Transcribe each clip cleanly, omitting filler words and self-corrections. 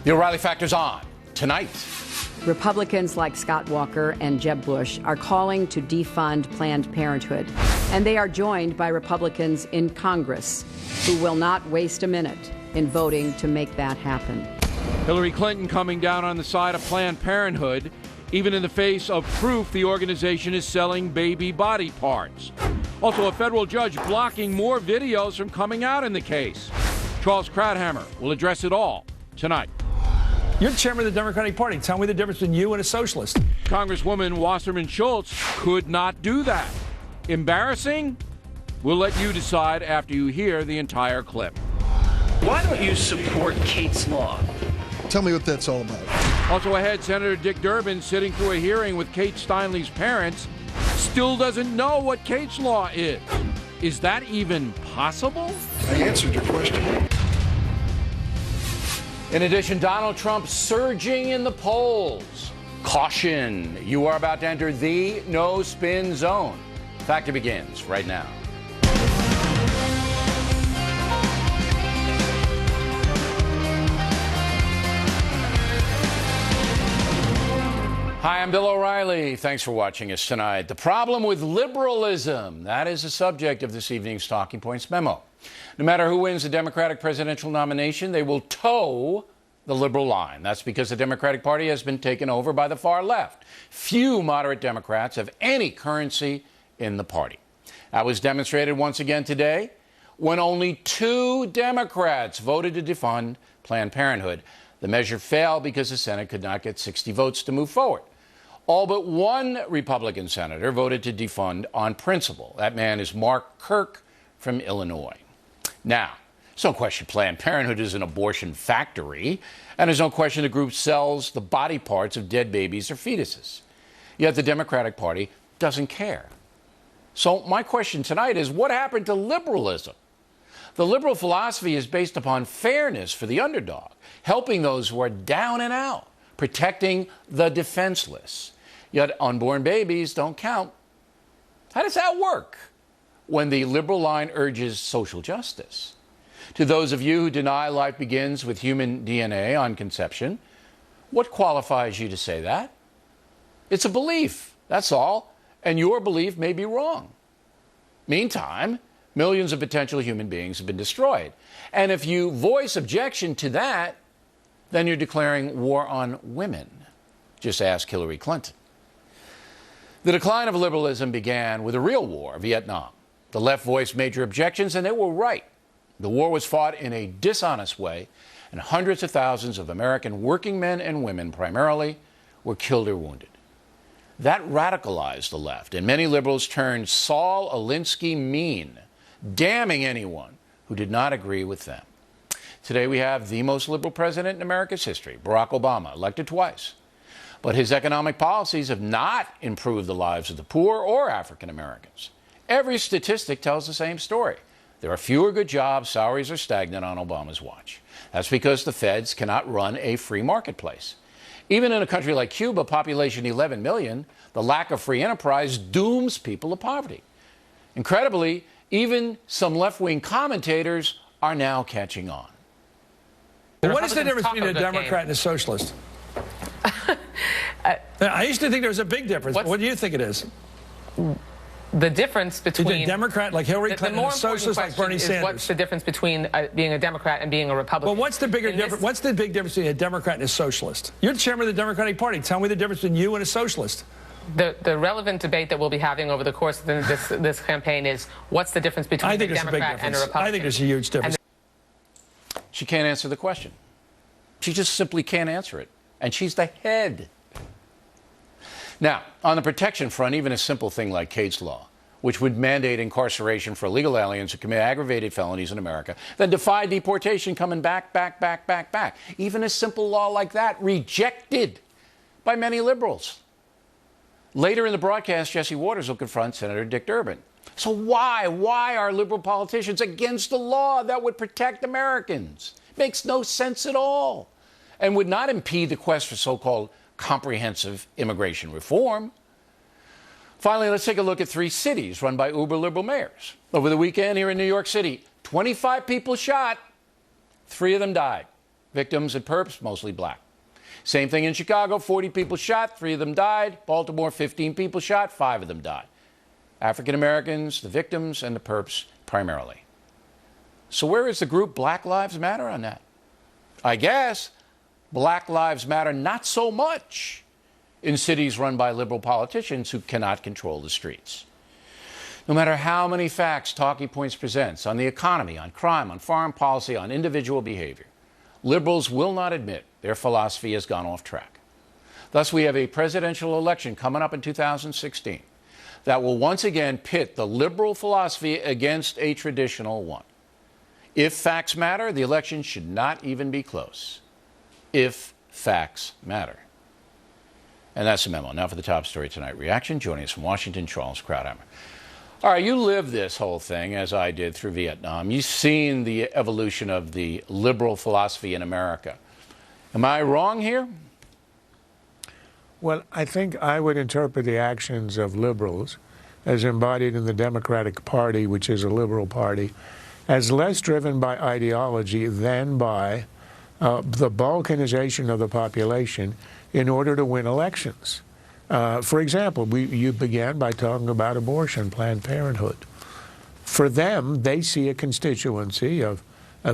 The O'Reilly Factor's on tonight. Republicans like Scott Walker and Jeb Bush are calling to defund Planned Parenthood, and they are joined by Republicans in Congress who will not waste a minute in voting to make that happen. Hillary Clinton coming down on the side of Planned Parenthood, even in the face of proof the organization is selling baby body parts. Also, a federal judge blocking more videos from coming out in the case. Charles Krauthammer will address it all tonight. You're chairman of the Democratic Party. Tell me the difference between you and a socialist. Congresswoman Wasserman Schultz could not do that. Embarrassing? We'll let you decide after you hear the entire clip. Why don't you support Kate's Law? Tell me what that's all about. Also ahead, Senator Dick Durbin, sitting through a hearing with Kate Steinle's parents, still doesn't know what Kate's Law is. Is that even possible? I answered your question. In addition, Donald Trump surging in the polls. Caution, you are about to enter the no-spin zone. Factor begins right now. Hi, I'm Bill O'Reilly. Thanks for watching us tonight. The problem with liberalism, that is the subject of this evening's Talking Points memo. No matter who wins the Democratic presidential nomination, they will toe the liberal line. That's because the Democratic Party has been taken over by the far left. Few moderate Democrats have any currency in the party. That was demonstrated once again today when only 2 Democrats voted to defund Planned Parenthood. The measure failed because the Senate could not get 60 votes to move forward. All but 1 Republican senator voted to defund on principle. That man is Mark Kirk from Illinois. Now, there's no question Planned Parenthood is an abortion factory, and there's no question the group sells the body parts of dead babies or fetuses. Yet the Democratic Party doesn't care. So my question tonight is, what happened to liberalism? The liberal philosophy is based upon fairness for the underdog, helping those who are down and out, protecting the defenseless. Yet unborn babies don't count. How does that work when the liberal line urges social justice? To those of you who deny life begins with human DNA on conception, what qualifies you to say that? It's a belief, that's all, and your belief may be wrong. Meantime, millions of potential human beings have been destroyed. And if you voice objection to that, then you're declaring war on women. Just ask Hillary Clinton. The decline of liberalism began with a real war, Vietnam. The left voiced major objections, and they were right. The war was fought in a dishonest way, and hundreds of thousands of American working men and women primarily were killed or wounded. That radicalized the left, and many liberals turned Saul Alinsky mean, damning anyone who did not agree with them. Today we have the most liberal president in America's history, Barack Obama, elected twice. But his economic policies have not improved the lives of the poor or African Americans. Every statistic tells the same story. There are fewer good jobs, salaries are stagnant on Obama's watch. That's because the feds cannot run a free marketplace. Even in a country like Cuba, population 11 million, the lack of free enterprise dooms people to poverty. Incredibly, even some left-wing commentators are now catching on. What is the difference between a Democrat and a socialist? I used to think there was a big difference. What do you think it is? The difference between a Democrat like Hillary Clinton and a socialist like Bernie Sanders. What's the difference between being a Democrat and being a Republican? Well, what's the bigger difference? What's the big difference between a Democrat and a socialist? You're chairman of the Democratic Party. Tell me the difference between you and a socialist. The relevant debate that we'll be having over the course of this campaign is what's the difference between a Democrat and a Republican? I think there's a huge difference. She can't answer the question. She just simply can't answer it. And she's the head. Now, on the protection front, even a simple thing like Kate's Law, which would mandate incarceration for illegal aliens who commit aggravated felonies in America, then defy deportation coming back. Even a simple law like that rejected by many liberals. Later in the broadcast, Jesse Waters will confront Senator Dick Durbin. So why are liberal politicians against a law that would protect Americans? Makes no sense at all, and would not impede the quest for so-called comprehensive immigration reform. Finally, let's take a look at 3 cities run by uber-liberal mayors. Over the weekend here in New York City, 25 people shot, 3 of them died. Victims and perps, mostly black. Same thing in Chicago, 40 people shot, 3 of them died. Baltimore, 15 people shot, 5 of them died. African Americans, the victims, and the perps primarily. So where is the group Black Lives Matter on that? I guess Black Lives Matter not so much in cities run by liberal politicians who cannot control the streets. No matter how many facts Talking Points presents on the economy, on crime, on foreign policy, on individual behavior, liberals will not admit their philosophy has gone off track. Thus, we have a presidential election coming up in 2016 that will once again pit the liberal philosophy against a traditional one. If facts matter, the election should not even be close. If facts matter. And that's the memo. Now for the top story tonight. Reaction. Joining us from Washington, Charles Krauthammer. All right, you lived this whole thing, as I did, through Vietnam. You've seen the evolution of the liberal philosophy in America. Am I wrong here? Well, I think I would interpret the actions of liberals as embodied in the Democratic Party, which is a liberal party, as less driven by ideology than by the balkanization of the population in order to win elections. For example, you began by talking about abortion, Planned Parenthood. For them, they see a constituency of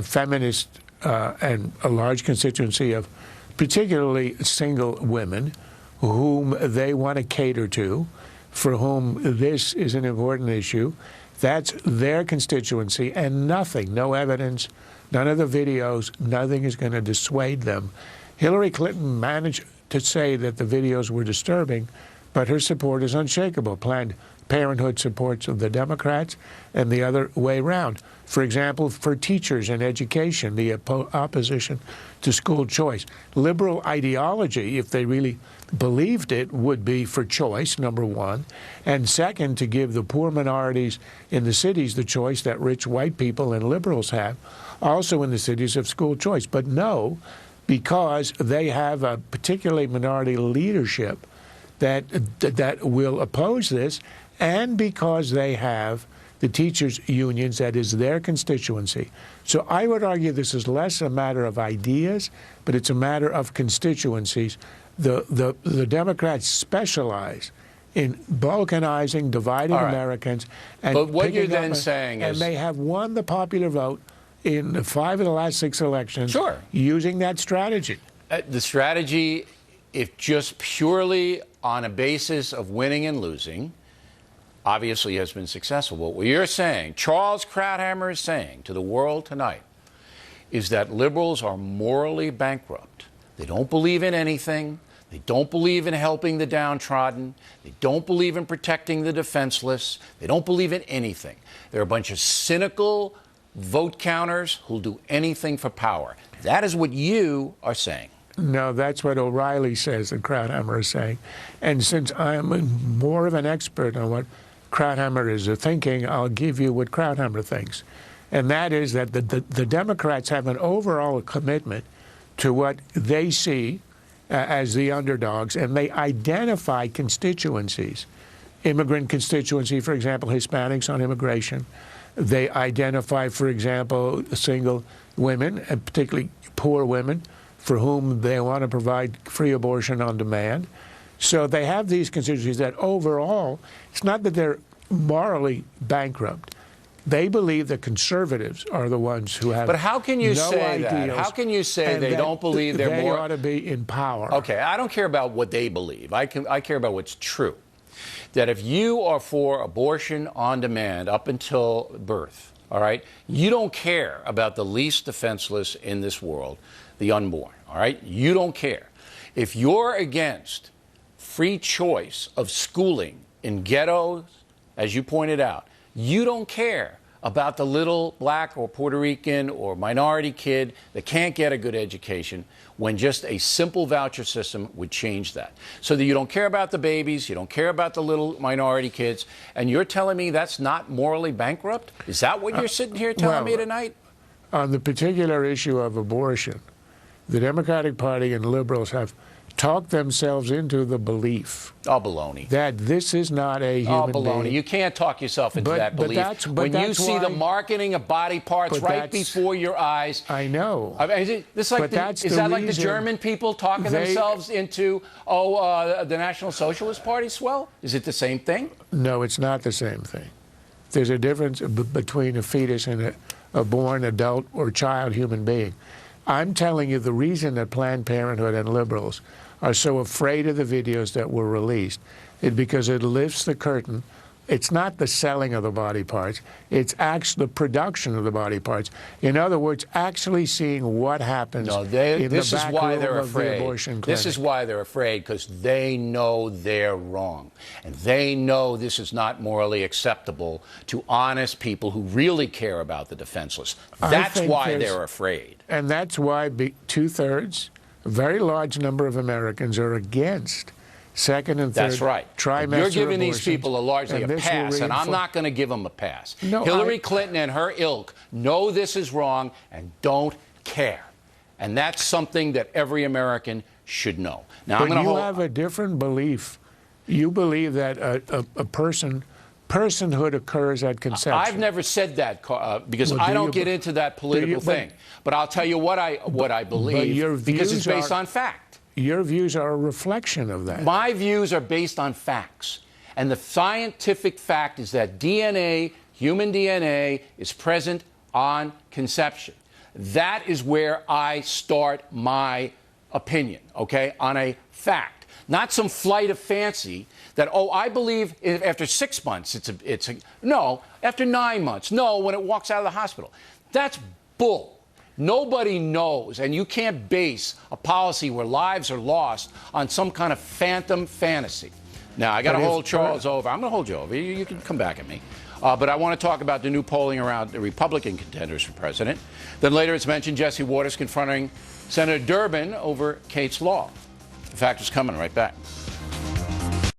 feminists and a large constituency of particularly single women whom they want to cater to, for whom this is an important issue. That's their constituency, and nothing, no evidence, none of the videos, nothing is going to dissuade them. Hillary Clinton managed to say that the videos were disturbing, but her support is unshakable. Planned Parenthood supports the Democrats and the other way around. For example, for teachers and education, the opposition to school choice. Liberal ideology, if they really believed it, would be for choice, number one, and second, to give the poor minorities in the cities the choice that rich white people and liberals have, also in the cities of school choice. But no, because they have a particularly minority leadership that will oppose this, and because they have the teachers' unions, that is their constituency. So I would argue this is less a matter of ideas, but it's a matter of constituencies. The Democrats specialize in balkanizing, dividing Americans, and but what you're then saying is, and they have won the popular vote in 5 of the last 6 elections. Sure. Using that strategy. The strategy, if just purely on a basis of winning and losing, obviously has been successful. What you're saying, Charles Krauthammer is saying to the world tonight, is that liberals are morally bankrupt. They don't believe in anything. They don't believe in helping the downtrodden. They don't believe in protecting the defenseless. They don't believe in anything. They're a bunch of cynical vote counters who'll do anything for power. That is what you are saying. No, that's what O'Reilly says and Krauthammer is saying. And since I'm more of an expert on what Krauthammer is thinking, I'll give you what Krauthammer thinks. And that is that the Democrats have an overall commitment to what they see as the underdogs, and they identify constituencies. Immigrant constituency, for example, Hispanics on immigration. They identify, for example, single women, and particularly poor women, for whom they want to provide free abortion on demand. So they have these constituencies that overall, it's not that they're morally bankrupt. They believe that conservatives are the ones who have But how can you no say ideals, that? How can you say they don't believe they're they more... ought to be in power? Okay, I don't care about what they believe. I care about what's true. That if you are for abortion on demand up until birth, all right, you don't care about the least defenseless in this world, the unborn, all right? You don't care. If you're against free choice of schooling in ghettos, as you pointed out, you don't care about the little black or Puerto Rican or minority kid that can't get a good education, when just a simple voucher system would change that. So that you don't care about the babies, you don't care about the little minority kids, and you're telling me that's not morally bankrupt? Is that what you're sitting here telling me tonight? On the particular issue of abortion, the Democratic Party and liberals have talk themselves into the belief baloney. that this is not a human baloney. being. You can't talk yourself into that belief. When you see the marketing of body parts right before your eyes. I know. Is that like the German people talking themselves into, the National Socialist Party swell? Is it the same thing? No, it's not the same thing. There's a difference between a fetus and a born adult or child human being. I'm telling you the reason that Planned Parenthood and liberals are so afraid of the videos that were released is because it lifts the curtain. It's not the selling of the body parts. It's actually the production of the body parts. In other words, actually seeing what happens in the back room of the abortion clinic. This is why they're afraid, because they know they're wrong. And they know this is not morally acceptable to honest people who really care about the defenseless. That's why they're afraid. And that's why two-thirds, a very large number of Americans are against second and third trimester You're giving abortions, these people largely a pass, and I'm not going to give them a pass. No, Hillary Clinton and her ilk know this is wrong and don't care. And that's something that every American should know. Now, but you have a different belief. You believe that personhood occurs at conception. I've never said that because I don't get into that political thing. But I'll tell you what I believe, because it's based on fact. Your views are a reflection of that. My views are based on facts. And the scientific fact is that DNA, human DNA, is present on conception. That is where I start my opinion, okay, on a fact. Not some flight of fancy that, I believe after 6 months no, after 9 months, no, when it walks out of the hospital. That's bull. Nobody knows, and you can't base a policy where lives are lost on some kind of phantom fantasy. Now, I got to hold Charles over. I'm going to hold you over. You can come back at me. But I want to talk about the new polling around the Republican contenders for president. Then later it's mentioned Jesse Waters confronting Senator Durbin over Kate's Law. The fact is coming right back.